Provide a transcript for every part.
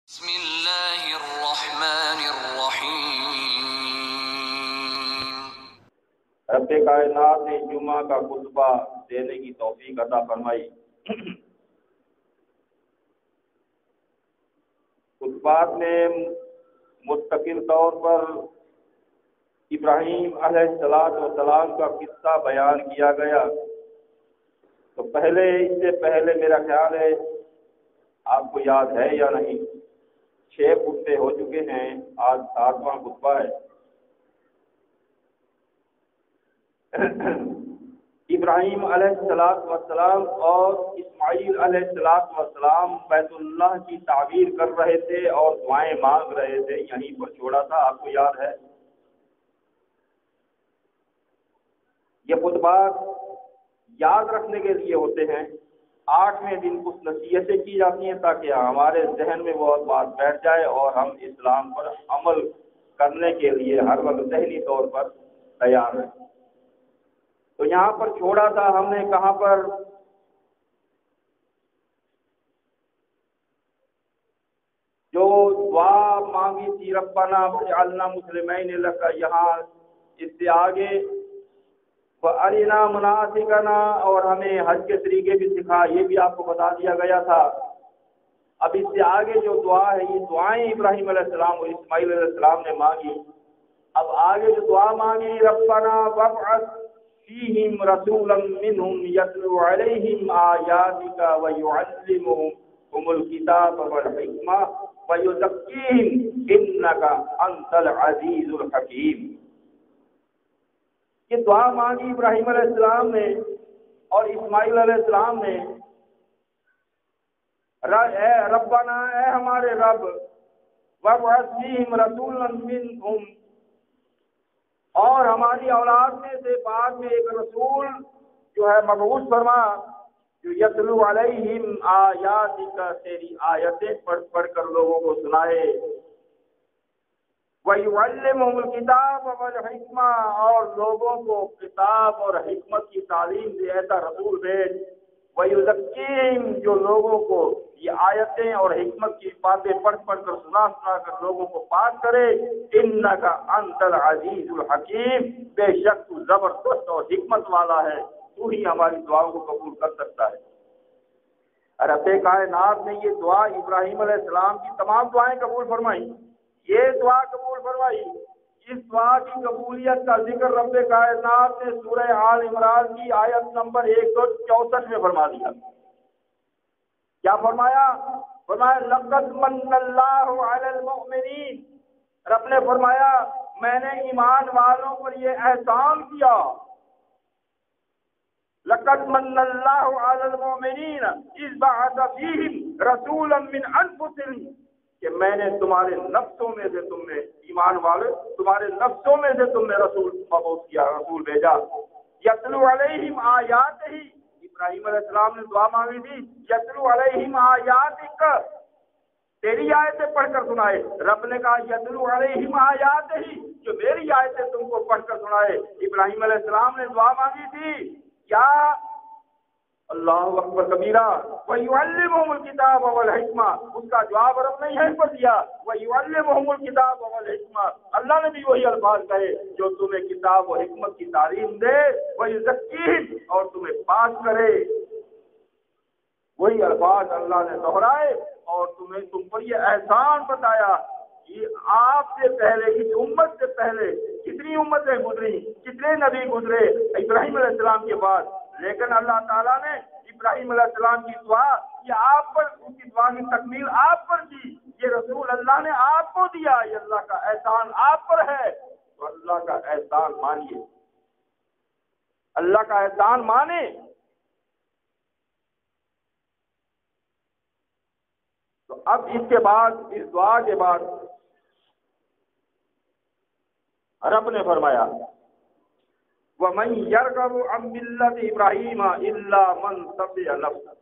بسم اللہ الرحمن الرحیم۔ رب کائنات نے جمعہ کا خطبہ دینے کی توفیق عطا فرمائی۔ خطبات میں مستقل طور پر ابراہیم علیہ السلام کا قصہ بیان کیا گیا۔ تو اس سے پہلے میرا خیال ہے آپ کو یاد ہے یا نہیں، 6 خطبے ہو چکے ہیں، آج 7واں خطبہ ہے۔ ابراہیم علیہ السلام اور اسماعیل علیہ السلام بیت اللہ کی تعمیر کر رہے تھے اور دعائیں مانگ رہے تھے، یہیں پر چھوڑا تھا، آپ کو یاد ہے۔ یہ خطبات یاد رکھنے کے لیے ہوتے ہیں، 8ویں دن کچھ نصیحتیں کی جاتی ہیں تاکہ ہمارے ذہن میں وہ بات بیٹھ جائے اور ہم اسلام پر عمل کرنے کے لیے ہر وقت ذہنی طور پر تیار ہیں۔ تو یہاں پر چھوڑا تھا ہم نے کہاں پر؟ جو دعا مانگی تھی ربنا وجعلنا مسلمین لک، یہاں اس سے آگے وَأَرِنَا مُنَاسِكَنَا، اور ہمیں حج کے طریقے بھی سکھا، یہ بھی آپ کو بتا دیا گیا تھا۔ اب اس سے آگے جو دعا ہے، یہ دعائیں ابراہیم علیہ السلام اور اسماعیل علیہ السلام نے مانگی۔ اب آگے جو دعا مانگی ربنا وابعث فیہم رسولا منہم یتلو علیہم آیاتک ویعلمہم الکتاب والحکمہ ویزکیہم انک انت العزیز الحکیم۔ یہ دعا مانگی ابراہیم علیہ السلام نے اور اسماعیل علیہ السلام نے، اے ربنا، اے ہمارے رب، وابعث فیہم رسولا منہم، اور ہماری اولاد میں سے بعد میں ایک رسول جو ہے مبعوث فرما، جو یتلو علیہم آیاتک، تیری آیتیں پڑھ کر لوگوں کو سنائے، وَيُعَلِّمُهُمُ الْكِتَابَ وَالْحِکْمَةَ، اور لوگوں کو کتاب اور حکمت کی تعلیم دے، ایسا رسول بھیج، وَيُزَکِّیہِم، جو لوگوں کو یہ آیتیں اور حکمت کی باتیں پڑھ کر سنا کر لوگوں کو پاک کرے، اِنَّکَ أَنْتَ الْعَزِیزُ الْحَکِیم، بے شک تو زبردست اور حکمت والا ہے، تو ہی ہماری دعاؤں کو قبول کر سکتا ہے۔ رب کائنات نے یہ دعا ابراہیم علیہ السلام کی تمام دعائیں قبول فرمائی، یہ دعا قبول فرمائی۔ اس دعا کی قبولیت کا ذکر رب کائنات نے سورہ آل عمران کی آیت نمبر 164 میں فرما دیا۔ کیا فرمایا؟ فرمایا لقد من اللہ علی المؤمنین، رب نے فرمایا میں نے ایمان والوں پر یہ احسان کیا۔ لقد من اللہ علی المؤمنین اذ بعث فیہم رسولا من انفسہم، کہ میں نے تمہارے نفسوں میں سے ایمان والے، تمہارے نفسوں میں سے تم نے رسول مبعوث کیا، رسول بھیجا۔ یتلو علیہم آیاتہ، ابراہیم علیہ السلام نے دعا مانگی تھی، یتلو علیہم آیاتک، تیری آیتیں پڑھ کر سنائے۔ رب نے کہا یتلو علیہم آیاتہ، جو میری آیتیں تم کو پڑھ کر سنائے۔ ابراہیم علیہ السلام نے دعا مانگی تھی کیا؟ اللہ اکبر کبیرہ، وَيُعَلِّمُهُمُ الْكِتَابَ وَالْحِکْمَةَ، اس کا جواب رب نے یہیں پر دیا، وَيُعَلِّمُهُمُ الْكِتَابَ وَالْحِکْمَةَ، اللہ نے بھی وہی الفاظ کہے جو تمہیں کتاب و حکمت کی تعلیم دے، وَيُزَکِّیہِم، اور تمہیں پاک کرے۔ وہی الفاظ اللہ نے دہرائے اور تم پر یہ احسان بتایا۔ یہ آپ سے پہلے، اس امت سے پہلے کتنی امتیں گزری، کتنے نبی گزرے ابراہیم علیہ السلام کے بعد، لیکن اللہ تعالیٰ نے ابراہیم علیہ السلام کی دعا، یہ آپ پر، ان کی دعا کی تکمیل آپ پر کی، یہ رسول اللہ نے آپ کو دیا، یہ اللہ کا احسان آپ پر ہے۔ تو اللہ کا احسان مانیے، اللہ کا احسان مانے۔ تو اب اس کے بعد، اس دعا کے بعد رب نے فرمایا وَمَن يَرْغَبُ عَن مِّلَّةِ إِبْرَاهِيمَ إِلَّا مَن سَفِهَ نَفْسَهُ۔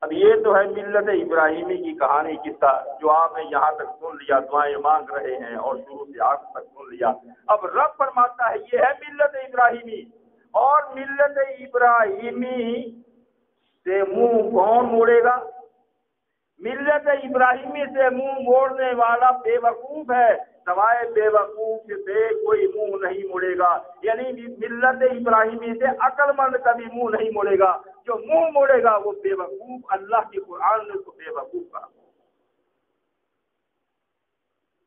اب یہ تو ہے ملت ابراہیمی کی کہانی، قصہ جو آپ نے یہاں تک سن لیا، دعائیں مانگ رہے ہیں اور شروع سے آخر تک سن لیا۔ اب رب فرماتا ہے یہ ہے ملت ابراہیمی، اور ملت ابراہیمی سے منہ کون موڑے گا؟ ملت ابراہیمی سے منہ موڑنے والا بے وقوف ہے، سوائے بے وقوف سے کوئی منہ نہیں مڑے گا۔ یعنی ملت ابراہیمی سے عقل مند کبھی منہ نہیں مڑے گا، جو منہ موڑے گا وہ بے وقوف، اللہ کی قرآن نے اس کو بے وقوف کہا۔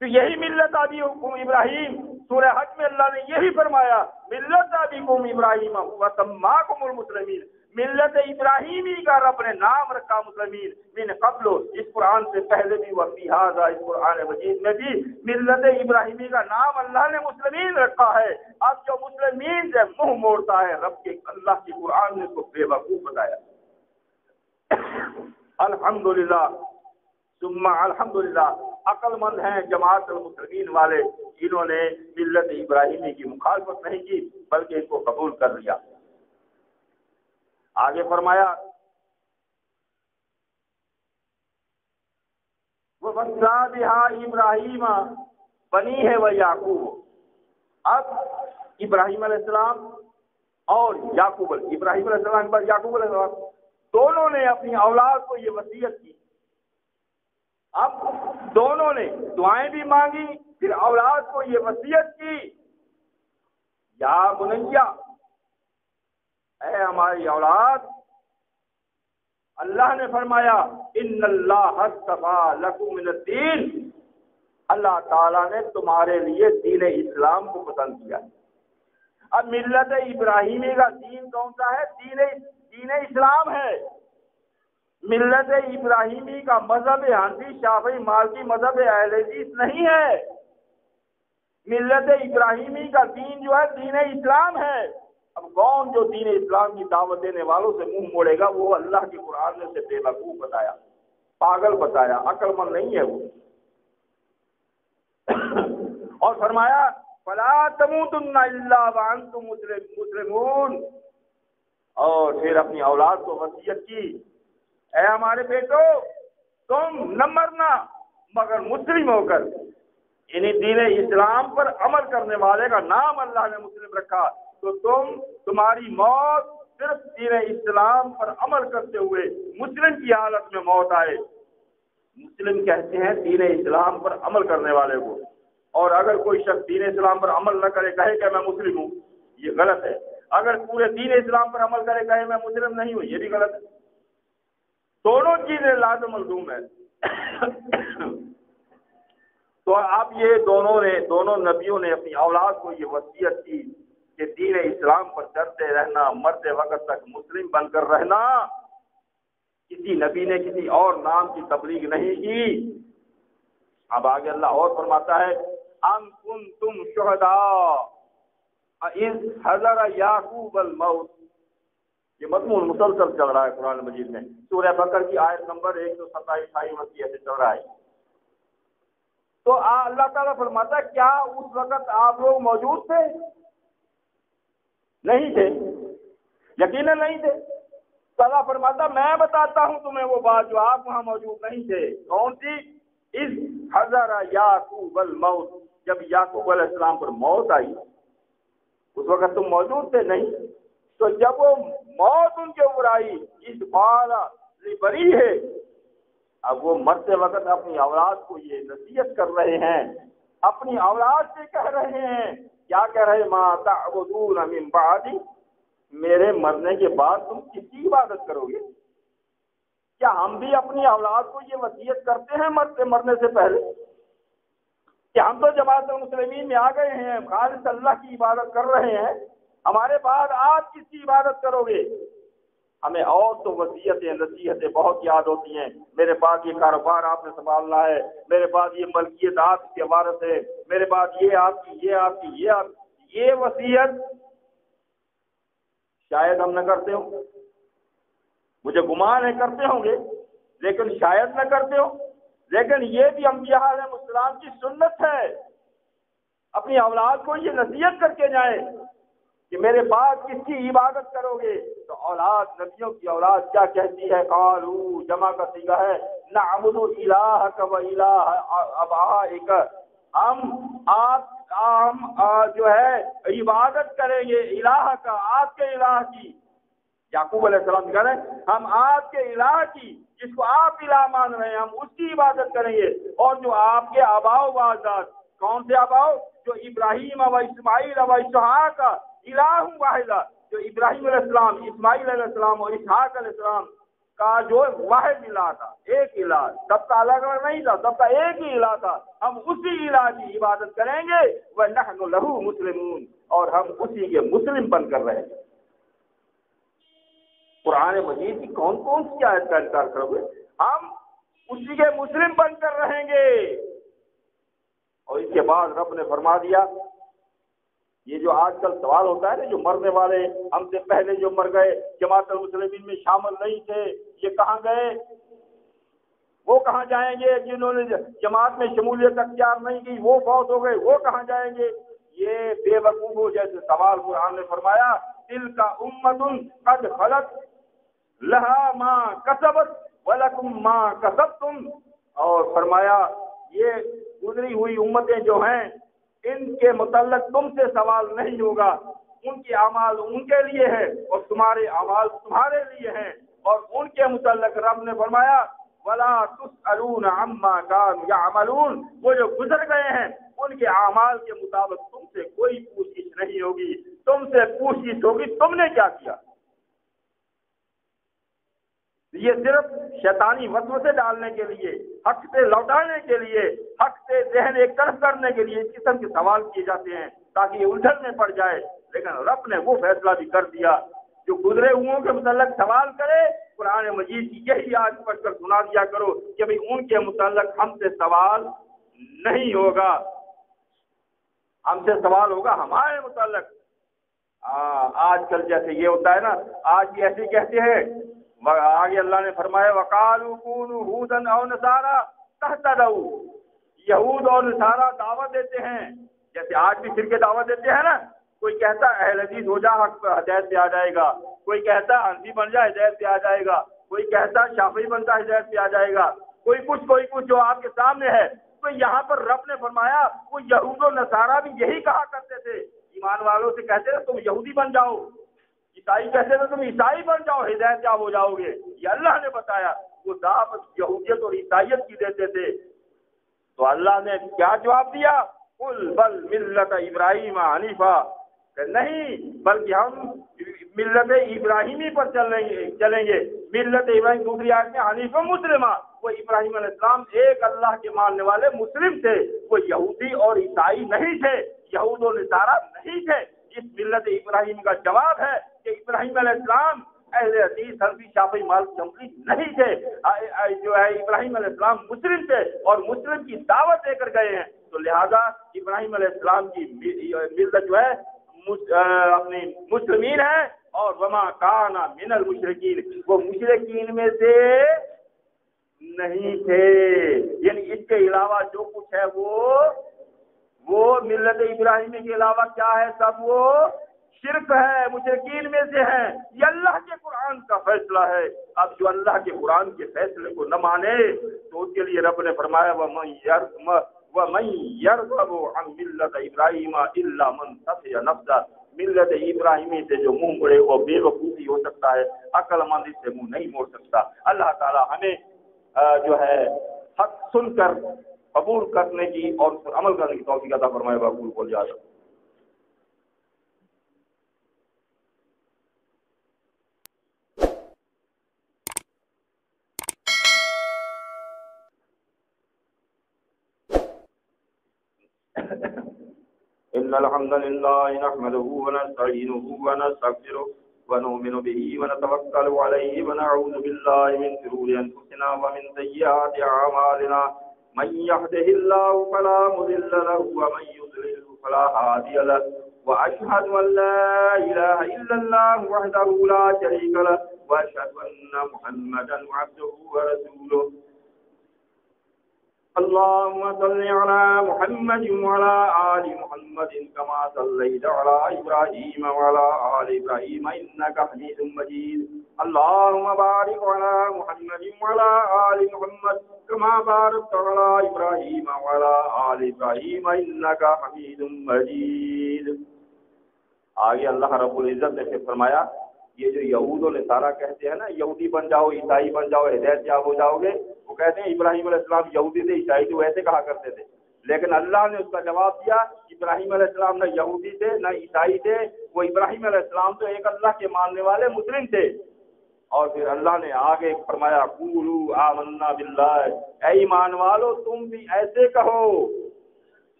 تو یہی ملت ابیکم ابراہیم، سورہ حج میں اللہ نے یہی فرمایا، ملت ابیکم ابراہیم وسماکم المسلمین، ملت ابراہیمی کا رب نے نام رکھا مسلمین، من قبل، اس قرآن سے پہلے بھی، وفی ھذا، اس قرآن مجید میں بھی ملت ابراہیمی کا نام اللہ نے مسلمین رکھا ہے۔ اب جو مسلمین سے منہ موڑتا ہے، رب کے اللہ کی قرآن نے اس کو بے وقوف بتایا۔ الحمدللہ ثم الحمدللہ، عقل مند ہیں جماعت المسلمین والے، جنہوں نے ملت ابراہیمی کی مخالفت نہیں کی بلکہ اس کو قبول کر لیا۔ آگے فرمایا وَوَصَّى بِهَا ابراہیم بنیہ وَیعقوب، اب ابراہیم علیہ السلام اور یعقوب، ابراہیم علیہ السلام پر یعقوب علیہ السلام دونوں نے اپنی اولاد کو یہ وصیت کی۔ اب دونوں نے دعائیں بھی مانگی، پھر اولاد کو یہ وصیت کی، یا بنیا، اے ہماری اولاد، اللہ نے فرمایا ان اللہ اصطفیٰ لکم من الدین، اللہ تعالیٰ نے تمہارے لیے دین اسلام کو پسند کیا۔ اب ملت ابراہیمی کا دین کون سا ہے؟ دین اسلام ہے۔ ملت ابراہیمی کا مذہب حنفی شافعی مالکی مذہب اہل حدیث نہیں ہے۔ ملت ابراہیمی کا دین جو ہے دین اسلام ہے۔ اب کون جو دین اسلام کی دعوت دینے والوں سے منہ موڑے گا، وہ اللہ کی قرآن نے اسے بے وقوف بتایا، پاگل بتایا، عقل مند نہیں ہے وہ۔ اور فرمایا فلا تموتن الا وانتم مسلمون، اور پھر اپنی اولاد کو وصیت کی، اے ہمارے بیٹو، تم نہ مرنا مگر مسلم ہو کر، یعنی دین اسلام پر عمل کرنے والے کا نام اللہ نے مسلم رکھا، تو تمہاری موت صرف دین اسلام پر عمل کرتے ہوئے مسلم کی حالت میں موت آئے۔ مسلم کہتے ہیں دین اسلام پر عمل کرنے والے کو، اور اگر کوئی شخص دین اسلام پر عمل نہ کرے، کہے کہ میں مسلم ہوں، یہ غلط ہے۔ اگر پورے دین اسلام پر عمل کرے، کہے میں مسلم نہیں ہوں، یہ بھی غلط ہے۔ دونوں چیزیں لازم ملزوم ہے۔ تو اب یہ دونوں نبیوں نے اپنی اولاد کو یہ وصیت کی کہ دین اسلام پر چلتے رہنا، مرتے وقت تک مسلم بن کر رہنا۔ کسی نبی نے کسی اور نام کی تبلیغ نہیں کی۔ اب آگے اللہ اور فرماتا ہے ام کنتم شہداء اذ حضر یعقوب الموت، یہ مضمون مسلسل چل رہا ہے قرآن مجید میں، سورہ بقرہ کی آیت نمبر 127-28 ایسے چل رہا ہے۔ تو اللہ تعالیٰ فرماتا ہے کیا اس وقت آپ لوگ موجود تھے؟ نہیں تھے، یقیناً نہیں تھے۔ تو اللہ فرماتا میں بتاتا ہوں تمہیں وہ بات جو آپ وہاں موجود نہیں تھے۔ کون سی؟ اذ حضر یعقوب الموت، جب یعقوب علیہ السلام پر موت آئی، اس وقت تم موجود تھے؟ نہیں۔ تو جب وہ موت ان کے اوپر آئی، اس قال لبری ہے، اب وہ مرتے وقت اپنی اولاد کو یہ نصیحت کر رہے ہیں، اپنی اولاد سے کہہ رہے ہیں، کیا کہہ رہے؟ ما تعبدون من بعدی، میرے مرنے کے بعد تم کس کی عبادت کرو گے؟ کیا ہم بھی اپنی اولاد کو یہ وصیت کرتے ہیں مرنے سے پہلے کہ ہم تو جماعت المسلمین میں آ گئے ہیں، خالص اللہ کی عبادت کر رہے ہیں، ہمارے بعد آپ کس کی عبادت کرو گے؟ ہمیں اور تو وصیتیں نصیحتیں بہت یاد ہوتی ہیں، میرے پاس یہ کاروبار آپ نے سنبھالنا ہے، میرے پاس یہ ملکیت آپ کی وارث ہے، میرے پاس یہ آپ کی، یہ آپ کی، یہ آپ کی، یہ وصیت شاید ہم نہ کرتے ہوں، مجھے گمان ہے کرتے ہوں گے، لیکن شاید نہ کرتے ہوں۔ لیکن یہ بھی انبیاء علیہ السلام کی سنت ہے، اپنی اولاد کو یہ نصیحت کر کے جائیں کہ میرے بعد کس کی عبادت کرو گے؟ تو اولاد، نبیوں کی اولاد کیا کہتی ہے؟ قالوا، جمع کا صیغہ ہے، نعبد الہک و الہ آبائک، ہم جو ہے عبادت کریں گے الہ کا، آپ کے الہ کی، یعقوب علیہ السلام کہہ رہے ہیں ہم آپ کے الہ کی، جس کو آپ الہ مان رہے ہیں، ہم اس کی عبادت کریں گے، اور جو آپ کے آباء و اجداد، کون سے آباء؟ جو ابراہیم و اسماعیل و اسحاق الہ واحدہ، جو ابراہیم علیہ السلام، اسماعیل علیہ السلام اور اسحاق علیہ السلام کا جو واحد الہ تھا، ایک الہ، سب کا الگ الگ نہیں تھا، سب کا ایک ہی الہ تھا، ہم اسی الہ کی عبادت کریں گے، وَنَحْنُ لَهُ مُسْلِمُونَ، اور ہم اسی کے مسلم بن کر رہیں گے۔ قرآن مجید کی کون کون سی آیت کا انکار کرو گے؟ ہم اسی کے مسلم بن کر رہیں گے۔ اور اس کے بعد رب نے فرما دیا، یہ جو آج کل سوال ہوتا ہے نا، جو مرنے والے ہم سے پہلے جو مر گئے، جماعت المسلمین میں شامل نہیں تھے، یہ کہاں گئے؟ وہ کہاں جائیں گے؟ جنہوں نے جماعت میں شمولیت اختیار نہیں کی وہ فوت ہو گئے، وہ کہاں جائیں گے؟ یہ بے وقوفوں جیسے سوال قرآن نے فرمایا تلک امۃ قد خلت لہا ما کسبت ولکم ما کسبتم، اور فرمایا یہ گزری ہوئی امتیں جو ہیں ان کے متعلق تم سے سوال نہیں ہوگا، ان کے اعمال ان کے لیے ہے اور تمہارے اعمال تمہارے لیے ہیں، اور ان کے متعلق رب نے فرمایا وَلَا تُسْأَلُونَ عَمَّا كَانُوا يَعْمَلُونَ، وہ جو گزر گئے ہیں ان کے اعمال کے مطابق تم سے کوئی پوچھ گچھ نہیں ہوگی، تم سے پوچھ گچھ ہوگی تم نے کیا کیا۔ یہ صرف شیطانی وسوسے ڈالنے کے لیے، حق سے لوٹانے کے لیے، حق سے ذہن ایک طرف کرنے کے لیے اس قسم کے سوال کیے جاتے ہیں تاکہ یہ الجھن میں پڑ جائے، لیکن رب نے وہ فیصلہ بھی کر دیا جو گزرے ہوئوں کے متعلق سوال کرے قرآن مجید کی یہی آیت پڑھ کر سنا دیا کرو کہ بھئی ان کے متعلق ہم سے سوال نہیں ہوگا، ہم سے سوال ہوگا ہمارے متعلق۔ آج کل جیسے یہ ہوتا ہے نا، آج یہ ایسے کہتے ہیں، آگے اللہ نے فرمایا وَقَالُوا كُونُوا هُودًا أَوْ نَصَارَىٰ تَهْتَدَوْا، یہود اور نصارہ دعوت دیتے ہیں، جیسے آج بھی فرقے دعوت دیتے ہیں نا، کوئی کہتا ہے اہل حدیث ہو جا ہدایت پہ آ جائے گا، کوئی کہتا ہے حنفی بن جا ہدایت پہ آ جائے گا، کوئی کہتا ہے شافعی بنتا ہدایت پہ آ جائے گا، کوئی کچھ جو آپ کے سامنے ہے۔ تو یہاں پر رب نے فرمایا وہ یہود و نصارہ بھی یہی کہا کرتے تھے، ایمان والوں سے کہتے تھے تم یہودی بن جاؤ، عیسائی کہتے تھے تم عیسائی بن جاؤ، ہدایت یاب ہو جاؤ گے۔ یہ اللہ نے بتایا، وہ دعوت یہودیت اور عیسائیت کی دیتے تھے۔ تو اللہ نے کیا جواب دیا؟ قل بل ملت ابراہیم حنیفہ، کہ نہیں بلکہ ہم ملت ابراہیمی پر چلیں گے۔ ملت ابراہیم دوسری آیت میں حنیف مسلمہ، وہ ابراہیم علیہ السلام ایک اللہ کے ماننے والے مسلم تھے، وہ یہودی اور عیسائی نہیں تھے، یہود و نصارہ نہیں تھے۔ اس ملت ابراہیم کا جواب ہے کہ ابراہیم علیہ السلام اہل حدیث حنفی شافعی مالکی حنبلی نہیں تھے، جو ہے ابراہیم علیہ السلام مسلم تھے اور مسلم کی دعوت دے کر گئے ہیں۔ تو لہذا ابراہیم علیہ السلام کی ملت جو ہے اپنی مسلمین ہے، اور وما کان من المشرکین، وہ مشرکین میں سے نہیں تھے، یعنی اس کے علاوہ جو کچھ ہے وہ ملت ابراہیمی کے علاوہ کیا ہے؟ سب وہ شرک ہے، مشرکین میں سے ہیں۔ یہ اللہ کے قرآن کا فیصلہ ہے۔ اب جو اللہ کے قرآن کے فیصلے کو نہ مانے تو اس کے لیے رب نے فرمایا وَمَن يَرْغَبُ عَن مِلَّةِ إِبْرَاهِيمَ إِلَّا مَن سَفِهَ نَفْسَهُ، ملت ابراہیمی سے جو منہ موڑے وہ بے وقوفی ہو سکتا ہے، عقل مند اس سے منہ نہیں موڑ سکتا۔ اللہ تعالی ہمیں جو ہے حق سن کر قبول کرنے کی اور اس پر عمل کرنے کی توفیق عطا فرمائے۔ وقول قول جاتا إن الحمد لله نحمده ونستعينه ونستغفره ونؤمن به ونتوكل عليه ونعوذ بالله من شرور أنفسنا ومن سيئات أعمالنا، من يهده الله فلا مضل له ومن يضلل فلا هادي له، وأشهد أن لا إله إلا الله وحده لا شريك له، وأشهد أن محمدا عبده ورسوله۔ اللهم صل على محمد وعلى آل محمد كما صليت على إبراهيم وعلى آل إبراهيم إنك حميد مجيد، اللهم بارك على محمد وعلى آل محمد كما باركت على إبراهيم وعلى آل إبراهيم إنك حميد مجيد۔ آگے اللہ رب العزت نے فرمایا یہ جو یہود و نصارہ کہتے ہیں نا یہودی بن جاؤ عیسائی بن جاؤ ہدایت یاب ہو جاؤ گے، وہ کہتے ہیں ابراہیم علیہ السلام یہودی تھے عیسائی تھے، ویسے کہا کرتے تھے، لیکن اللہ نے اس کا جواب دیا ابراہیم علیہ السلام نہ یہودی تھے نہ عیسائی تھے، وہ ابراہیم علیہ السلام تو ایک اللہ کے ماننے والے مسلم تھے۔ اور پھر اللہ نے آگے فرمایا قولوا آمنا باللہ، اے ایمان والو تم بھی ایسے کہو۔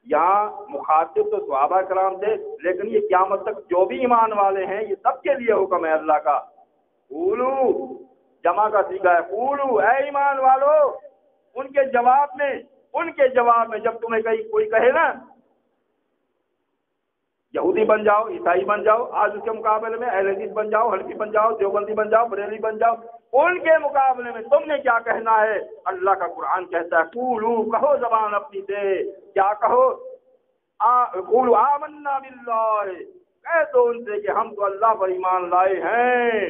یہاں مخاطب تو صحابہ کرام تھے، لیکن یہ قیامت تک جو بھی ایمان والے ہیں یہ سب کے لیے حکم ہے اللہ کا۔ قولو جمع کا صیغہ ہے، قولو اے ایمان والو، ان کے جواب میں جب تمہیں کوئی کہے نا یہودی بن جاؤ عیسائی بن جاؤ، آج اس کے مقابلے میں اہل حدیث بن جاؤ، حنفی بن جاؤ، دیوبندی بن جاؤ، بریلوی بن جاؤ، ان کے مقابلے میں تم نے کیا کہنا ہے؟ اللہ کا قرآن کہتا ہے قولو کہو زبان اپنی سے، کیا کہو؟ قولو آمنا باللہ، کہہ دو ان سے کہ ہم تو اللہ پر ایمان لائے ہیں،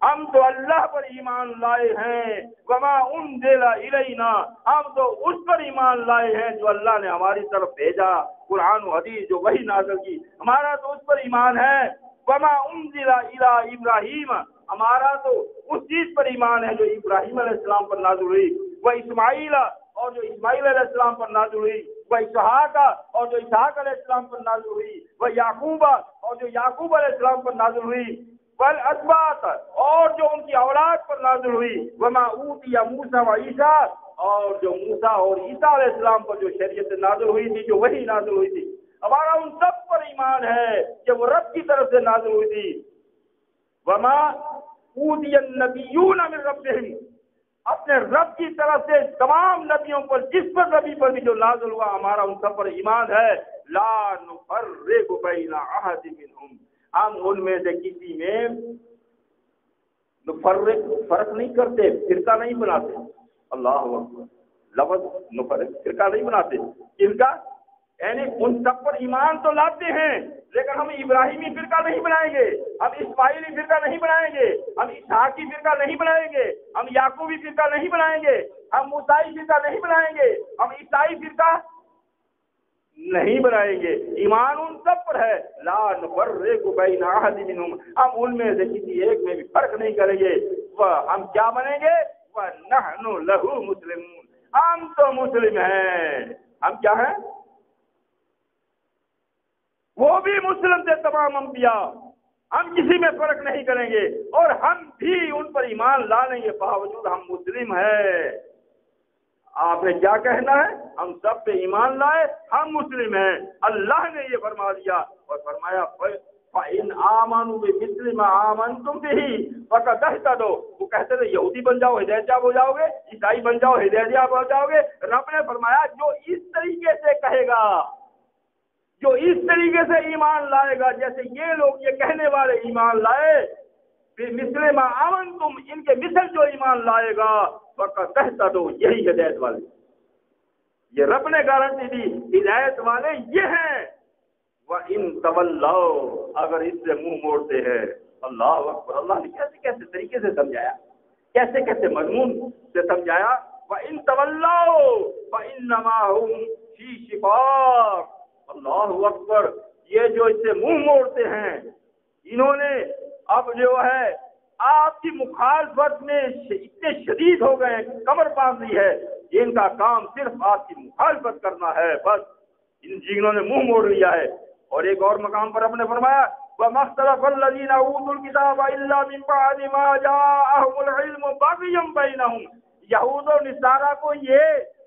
ہم تو اللہ پر ایمان لائے ہیں، وما انزل الینا، ہم تو اس پر ایمان لائے ہیں جو اللہ نے ہماری طرف بھیجا، قرآن و حدیث جو وہی نازل کی، ہمارا تو اس پر ایمان ہے۔ وما انزل الی ابراہیم، ہمارا تو اس چیز پر ایمان ہے جو ابراہیم علیہ السلام پر نازل ہوئی، وہ اسماعیل اور جو اسماعیل علیہ السلام پر نازل ہوئی، وہ اسحاق اور جو اسحاق علیہ السلام پر نازل ہوئی، وہ یعقوب اور جو یعقوب علیہ السلام پر نازل ہوئی، والاسباط اور جو ان کی اولاد پر نازل ہوئی، وما اوتی موسیٰ و عیسیٰ اور جو موسیٰ اور عیسیٰ علیہ السلام پر جو شریعت نازل ہوئی تھی، جو وحی نازل ہوئی تھی، ہمارا ان سب پر ایمان ہے کہ وہ رب کی طرف سے نازل ہوئی تھی۔ وما اوتی النبیون من ربہم، اپنے رب کی طرف سے تمام نبیوں پر جس پر نبی پر بھی جو نازل ہوا ہمارا ان سب پر ایمان ہے۔ لا نفرق بین احد منہم، ہم ان میں سے کسی میں فرق نہیں کرتے، فرقہ نہیں بناتے۔ اللہ اکبر، لفظ نفرق فرقہ نہیں بناتے، ان کا یعنی ان سب پر ایمان تو لاتے ہیں، لیکن ہم ابراہیمی فرقہ نہیں بنائیں گے، ہم اسماعیلی فرقہ نہیں بنائیں گے، ہم اسحاقی فرقہ نہیں بنائیں گے، ہم یعقوبی فرقہ نہیں بنائیں گے، ہم موسیٰی فرقہ نہیں بنائیں گے، ہم عیسائی فرقہ نہیں بنائیں گے، ایمان ان سب پر ہے۔ لا نفرق بین احد منہم، ہم ان میں سے کسی ایک میں بھی فرق نہیں کریں گے۔ ہم کیا بنیں گے؟ وَنَحْنُ لَهُ مُسْلِمُونَ، ہم تو مسلم ہیں۔ ہم کیا ہیں؟ وہ بھی مسلم تھے تمام انبیاء، ہم کسی میں فرق نہیں کریں گے، اور ہم بھی ان پر ایمان لا لیں گے باوجود ہم مسلم ہیں۔ آپ نے کیا کہنا ہے؟ ہم سب پہ ایمان لائے، ہم مسلم ہیں۔ اللہ نے یہ فرما دیا اور فرمایا فَإِنْ آمَنُوا بِمِثْلِ مَا آمَنْتُمْ بِهِ فَقَدْ اهْتَدَوْا، وہ کہتے تھے یہودی بن جاؤ ہدایت یاب ہو جاؤ گے، عیسائی بن جاؤ ہدایت یاب ہو جاؤ گے۔ رب نے فرمایا جو اس طریقے سے کہے گا، جو اس طریقے سے ایمان لائے گا جیسے یہ لوگ یہ کہنے والے ایمان لائے، مثل ما آمنتم، ان کے مثل جو ایمان لائے گا، فقط تہتدوا، یہی ہدایت والے، یہ رب نے گارنٹی دی، ہدایت والے یہ ہیں۔ وَإِن تَوَلَّوْا، اگر اس سے منہ موڑتے ہیں۔ اللہ اکبر، اللہ نے کیسے کیسے طریقے سے سمجھایا، کیسے کیسے مضمون سے سمجھایا۔ وَإِن تَوَلَّوْا فَإِنَّمَا هُمْ فِي شِقَاقٍ، اللہ اکبر، یہ جو اس سے منہ موڑتے ہیں، انہوں نے اب جو ہے آپ کی مخالفت میں اتنے شدید ہو گئے، کمر باندھ لی ہے، ان کا کام صرف آپ کی مخالفت کرنا ہے، بس ان جنہوں نے منہ موڑ لیا ہے۔ اور ایک اور مقام پر اپنے فرمایا وَمَا اخْتَلَفَ الَّذِينَ أُوتُوا الْكِتَابَ إِلَّا مِن بَعْدِ مَا جَاءَهُمُ الْعِلْمُ بَغْيًا بَيْنَهُمْ، یہود و نصارہ کو یہ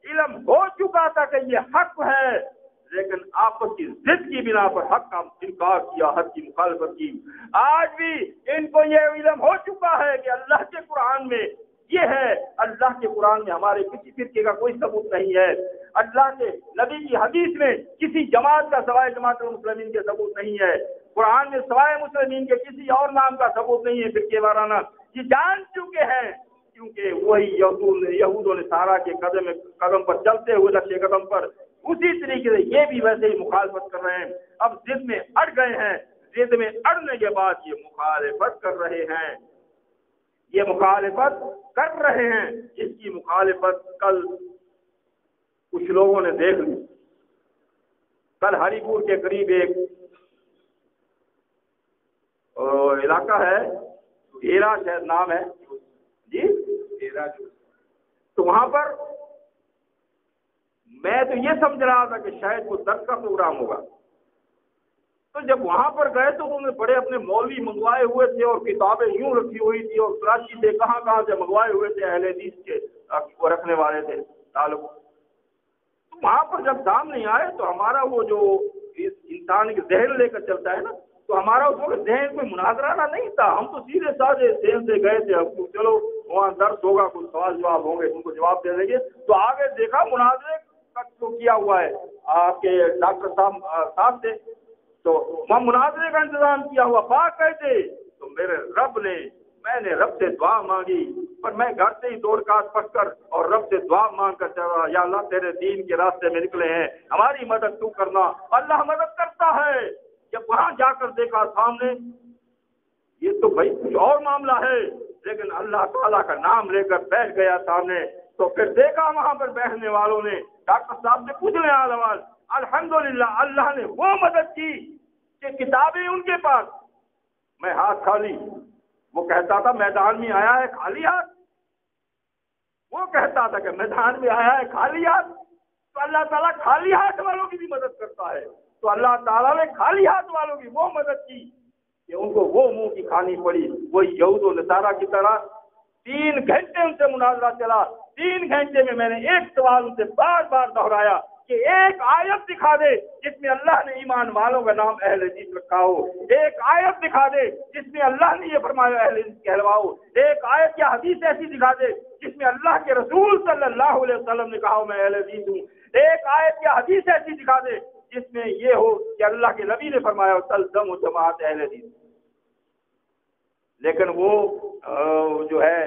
علم ہو چکا تھا کہ یہ حق ہے، لیکن آپس کی ضد کی بنا پر حق کا انکار کیا، حق کی مخالفت کی۔ آج بھی ان کو یہ علم ہو چکا ہے کہ اللہ کے قرآن میں یہ ہے، اللہ کے قرآن میں ہمارے کسی فرقے کا کوئی ثبوت نہیں ہے، اللہ کے نبی کی حدیث میں کسی جماعت کا سوائے جماعت المسلمین کے ثبوت نہیں ہے، قرآن میں سوائے مسلمین کے کسی اور نام کا ثبوت نہیں ہے فرقے وارانہ۔ یہ جان چکے ہیں، کیونکہ وہی یہود و نصارہ کے قدم پر چلتے ہوئے نقش قدم پر اسی طریقے سے یہ بھی ویسے ہی مخالفت کر رہے ہیں۔ اب ضد میں اڑ گئے ہیں، ضد میں اڑنے کے بعد یہ مخالفت کر رہے ہیں، یہ مخالفت کر رہے ہیں۔ اس کی مخالفت کل کچھ لوگوں نے دیکھ لی۔ کل ہری پور کے قریب ایک علاقہ ہے ہیرا شاید نام ہے جی، ہیرا جو، تو وہاں پر میں تو یہ سمجھ رہا تھا کہ شاید وہ درس کا پروگرام ہوگا. تو جب وہاں پر گئے تو انہوں نے بڑے اپنے مولوی منگوائے ہوئے تھے اور کتابیں یوں رکھی ہوئی تھی اور کراچی سے کہاں کہاں سے منگوائے ہوئے تھے، اہل حدیث کے وہ رکھنے والے تھے تعلق. تو وہاں پر جب سامنے آئے تو ہمارا وہ جو اس انسان کے ذہن لے کر چلتا ہے نا، تو ہمارا اس وقت ذہن کوئی مناظرہ نہیں تھا. ہم تو سیدھے سادھے ذہن سے گئے تھے، اب چلو وہاں درس ہوگا، کچھ سوال جواب ہوں گے، ان کو جواب دے دیں گے. تو آگے دیکھا مناظرے تک تو کیا ہوا ہے آپ کے ڈاکٹر صاحب سے، تو وہاں مناظرے کا انتظام کیا ہوا. بات کہتے تو میرے رب نے، میں نے رب سے دعا مانگی، پر میں گھر سے ہی 2 رکعت پڑھ کر اور رب سے دعا مانگ کر چلا، یا اللہ تیرے دین کے راستے میں نکلے ہیں، ہماری مدد تو کرنا. اللہ مدد کرتا ہے. جب وہاں جا کر دیکھا سامنے، یہ تو بھائی کچھ اور معاملہ ہے، لیکن اللہ تعالیٰ کا نام لے کر بیٹھ گیا سامنے. تو پھر دیکھا وہاں پر بیٹھنے والوں نے ڈاکٹر صاحب سے پوچھ لیں آواز، الحمدللہ اللہ نے وہ مدد کی کہ کتابیں ان کے پاس، میں ہاتھ خالی. وہ کہتا تھا میدان میں آیا ہے خالی ہاتھ، وہ کہتا تھا کہ میدان میں آیا ہے خالی ہاتھ. تو اللہ تعالیٰ خالی ہاتھ والوں کی بھی مدد کرتا ہے. تو اللہ تعالیٰ نے خالی ہاتھ والوں کی وہ مدد کی کہ ان کو وہ منہ کی کھانی پڑی. وہ یہود و نصارہ کی طرح 3 گھنٹے ان سے مناظرہ چلا. 3 گھنٹے میں میں نے ایک سوال ان سے بار بار دہرایا کہ ایک آیت دکھا دے جس میں اللہ نے ایمان والوں کا نام اہل حدیث رکھا ہو. ایک آیت دکھا دے جس میں اللہ نے یہ فرمایا اہل حدیث کہلواؤ. ایک آیت یا حدیث ایسی دکھا دے جس میں اللہ کے رسول صلی اللہ علیہ وسلم نے کہا ہو میں اہل حدیث ہوں. ایک آیت یا حدیث ایسی دکھا دے جس میں یہ ہو کہ اللہ کے نبی نے فرمایا تلزم و جماعت اہل حدیث. لیکن وہ جو ہے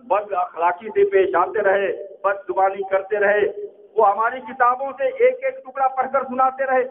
بد اخلاقی سے پیش آتے رہے، بد زبانی کرتے رہے. وہ ہماری کتابوں سے ایک ایک ٹکڑا پڑھ کر سناتے رہے.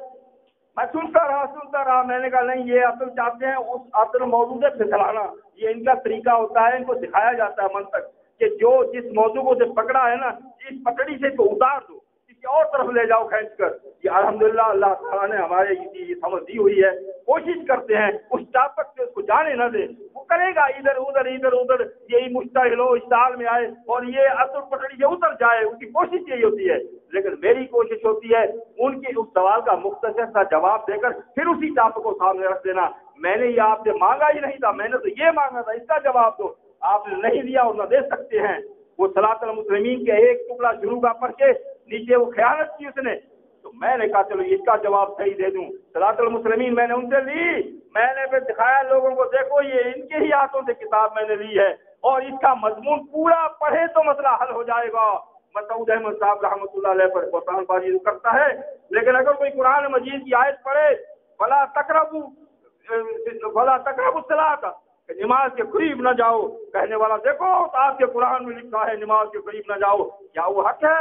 میں سنتا رہا. میں نے کہا نہیں، یہ اصل چاہتے ہیں اس اصل موضوع سے پھسلانا. یہ ان کا طریقہ ہوتا ہے، ان کو سکھایا جاتا ہے منطق کہ جو جس موضوع کو سے پکڑا ہے نا، اس پکڑی سے تو اتار دو، کسی اور طرف لے جاؤ کھینچ کر. یہ الحمدللہ اللہ تعالیٰ نے ہمارے یہ سمجھ دی ہوئی ہے. کوشش کرتے ہیں اس ٹاپک سے اس کو جانے نہ دے. وہ کرے گا ادھر ادھر یہی مشتعل ہو، اشتعال میں آئے اور یہ اصل پٹڑی سے اتر جائے. اس کی کوشش یہی ہوتی ہے. لیکن میری کوشش ہوتی ہے ان کے اس سوال کا مختصر سا جواب دے کر پھر اسی ٹاپک کو سامنے رکھ دینا. میں نے یہ آپ سے مانگا ہی نہیں تھا، میں نے تو یہ مانگا تھا، اس کا جواب دو. آپ نے نہیں دیا اور نہ دے سکتے ہیں. وہ صلاۃ المسلمین کے ایک ٹکڑا شروع کا پڑھ کے نیچے وہ خیانت کی اس نے. تو میں نے کہا چلو اس کا جواب صحیح دے دوں. صلاۃ المسلمین میں نے ان سے لی. میں نے پھر دکھایا لوگوں کو، دیکھو یہ ان کے ہی ہاتھوں سے کتاب میں نے لی ہے اور اس کا مضمون پورا پڑھے تو مسئلہ حل ہو جائے گا. مسعود احمد صاحب رحمۃ اللہ علیہ پر قرآن بازی کرتا ہے، لیکن اگر کوئی قرآن مجید کی آیت پڑھے فلا تقربوا الصلاۃ، نماز کے قریب نہ جاؤ، کہنے والا دیکھو آپ کے قرآن میں لکھا ہے نماز کے قریب نہ جاؤ، کیا وہ حق ہے؟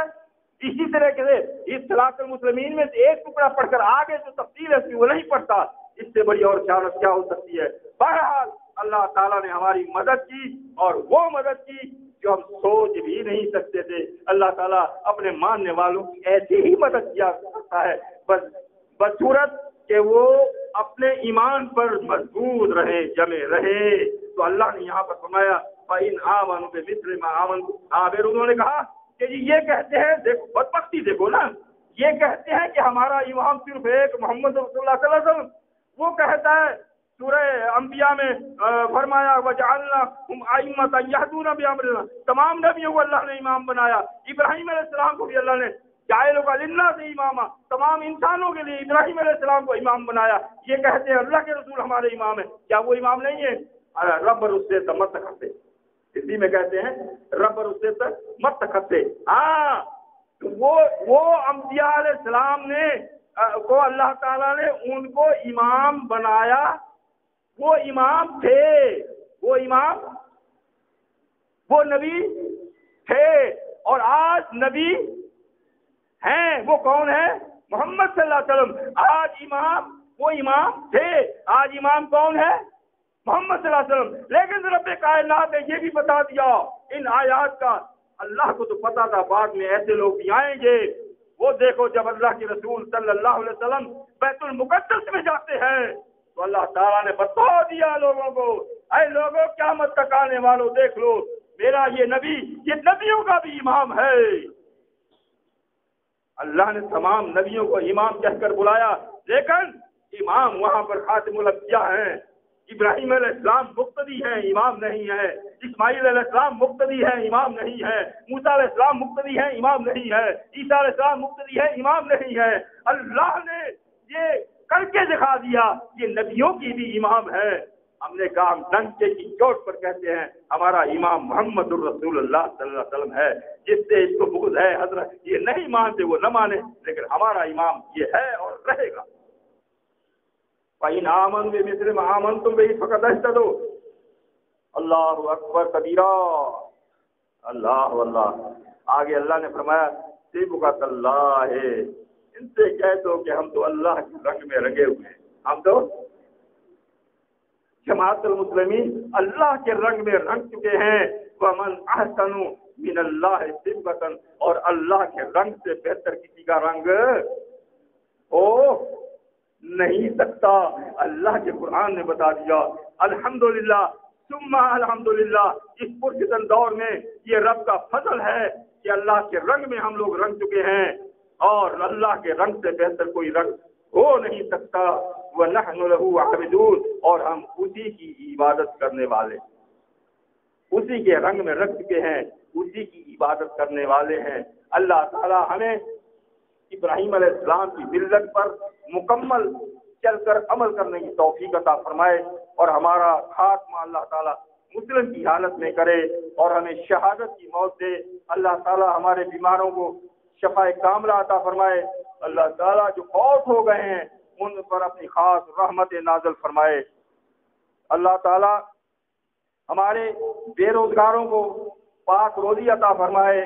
اسی طرح کے اس صلاۃ المسلمین میں سے ایک ٹکڑا پڑھ کر آگے جو تفصیل ہے وہ نہیں پڑھتا. اس سے بڑی اور خیانت کیا ہو سکتی ہے؟ بہرحال اللہ تعالیٰ نے ہماری مدد کی اور وہ مدد کی جو ہم سوچ بھی نہیں سکتے تھے. اللہ تعالیٰ اپنے ماننے والوں کی ایسی ہی مدد کیا کرتا ہے، بس بصورت کہ وہ اپنے ایمان پر مضبوط رہے، جمے رہے. تو اللہ نے یہاں پر فرمایا فَإِنْ آمَنُوا بِمِثْلِ مَا آمَنْتُمْ. پھر انہوں نے کہا کہ جی یہ کہتے ہیں، دیکھو بدبختی دیکھو نا، یہ کہتے ہیں کہ ہمارا امام صرف ایک محمد رسول اللہ صلی اللہ علیہ وسلم. وہ کہتا ہے سورہ انبیاء میں فرمایا وَجَعَلْنَاهُمْ أَئِمَّةً يَهْدُونَ بِأَمْرِنَا، تمام نبیوں کو اللہ نے امام بنایا. ابراہیم علیہ السلام کو بھی اللہ نے جَعَلُوكَ لِلنَّاسِ إِمَامًا، تمام انسانوں کے لیے ابراہیم علیہ السلام کو امام بنایا. یہ کہتے ہیں اللہ کے رسول ہمارے امام ہیں. کیا وہ امام نہیں ہے؟ رب اس سے مت کرتے، ہندی میں کہتے ہیں رب اس سے مت کرتے. ہاں وہ انبیاء علیہ السلام نے کو اللہ تعالیٰ نے ان کو امام بنایا. وہ امام تھے، وہ امام، وہ نبی تھے اور آج نبی ہیں. وہ کون ہے؟ محمد صلی اللہ علیہ وسلم. آج امام، وہ امام تھے، آج امام کون ہے؟ محمد صلی اللہ علیہ وسلم. لیکن رب کائنات نے یہ بھی بتا دیا ان آیات کا. اللہ کو تو پتا تھا بعد میں ایسے لوگ بھی آئیں گے. وہ دیکھو جب اللہ کے رسول صلی اللہ علیہ وسلم بیت المقدس میں جاتے ہیں تو اللہ تعالیٰ نے بتا دیا لوگوں کو اے لوگوں قیامت تک آنے والوں دیکھ لو میرا یہ نبی یہ نبیوں کا بھی امام ہے۔ اللہ نے تمام نبیوں کو امام کہہ کر بلایا، لیکن امام وہاں پر خاتم الانبیاء ہیں۔ ابراہیم علیہ السلام مقتدی ہیں، امام نہیں ہے۔ اسماعیل علیہ السلام مقتدی ہیں، امام نہیں ہے۔ موسیٰ علیہ السلام مقتدی ہیں، امام نہیں ہے۔ عیسیٰ علیہ السلام مقتدی ہیں، امام نہیں ہے۔ اللہ نے یہ کر کے دکھا دیا یہ نبیوں کی بھی امام ہے۔ ہم نے کہا ہم ڈنکے کی چوٹ پر کہتے ہیں ہمارا امام محمد الرسول اللہ صلی اللہ علیہ وسلم ہے۔ جس سے اس کو بغض ہے حضرت یہ نہیں مانتے وہ نہ مانے، لیکن ہمارا امام یہ ہے اور رہے گا۔ فَإِنْ آمَنُوا بِمِثْلِ مَا آمَنْتُمْ بِهِ فَقَدْ اهْتَدَوْا۔ اللہ اکبر کبیرہ، اللہ اللہ۔ آگے اللہ نے فرمایا صِبْغَةَ اللَّهِ، ان سے کہہ دو کہ ہم تو اللہ کے رنگ میں رنگے ہوئے ہیں، ہم تو جماعت المسلمین اللہ کے رنگ میں رنگ چکے ہیں۔ وَمَنْ أَحْسَنُ مِنَ اللَّهِ صِبْغَةً، اور اللہ کے رنگ سے بہتر کسی کا رنگ ہو نہیں سکتا۔ اللہ کے قرآن نے بتا دیا۔ الحمدللہ ثم الحمدللہ، اس پرفتن دور میں یہ رب کا فضل ہے کہ اللہ کے رنگ میں ہم لوگ رنگ چکے ہیں، اور اللہ کے رنگ سے بہتر کوئی رنگ ہو نہیں سکتا۔ وَنَحْنُ لَهُ عَابِدُونَ، اور ہم اسی کی عبادت کرنے والے، اسی کے رنگ میں رکھ چکے ہیں، اسی کی عبادت کرنے والے ہیں۔ اللہ تعالی ہمیں ابراہیم علیہ السلام کی ملت پر مکمل چل کر عمل کرنے کی توفیق عطا فرمائے، اور ہمارا خاتمہ اللہ تعالی مسلم کی حالت میں کرے، اور ہمیں شہادت کی موت دے۔ اللہ تعالی ہمارے بیماروں کو شفاء کاملہ عطا فرمائے۔ اللہ تعالی جو فوت ہو گئے ہیں ان پر اپنی خاص رحمت نازل فرمائے۔ اللہ تعالی ہمارے بے روزگاروں کو پاک روزی عطا فرمائے۔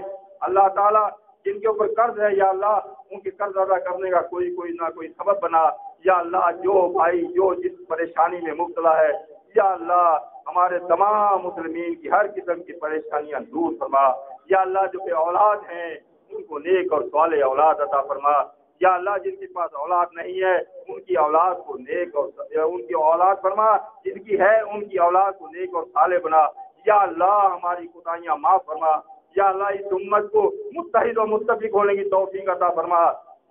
اللہ تعالی جن کے اوپر قرض ہے یا اللہ ان کے قرض ادا کرنے کا کوئی نہ کوئی سبب بنا۔ یا اللہ جو بھائی جو جس پریشانی میں مبتلا ہے، یا اللہ ہمارے تمام مسلمین کی ہر قسم کی پریشانیاں دور فرما۔ یا اللہ جو کہ اولاد ہیں ان کو نیک اور صالح اولاد عطا فرما۔ یا اللہ جن کے پاس اولاد نہیں ہے ان کی اولاد کو نیک اور ان کی اولاد فرما، جن کی ہے ان کی اولاد کو نیک اور صالح بنا۔ یا اللہ ہماری کوتاہیاں معاف فرما۔ یا اللہ اس امت کو متحد و متفق ہونے کی توفیق عطا فرما۔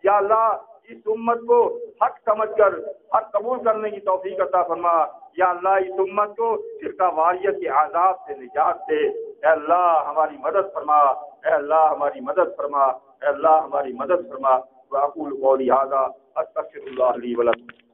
یا اللہ اس امت کو حق سمجھ کر حق قبول کرنے کی توفیق عطا فرما۔ یا اللہ اس امت کو فرقہ واریت کے عذاب سے نجات دے۔ اے اللہ ہماری مدد فرما، اے اللہ ہماری مدد فرما، اے اللہ ہماری مدد فرما۔ وأقول قولي هذا أستغفر الله لي ولكم۔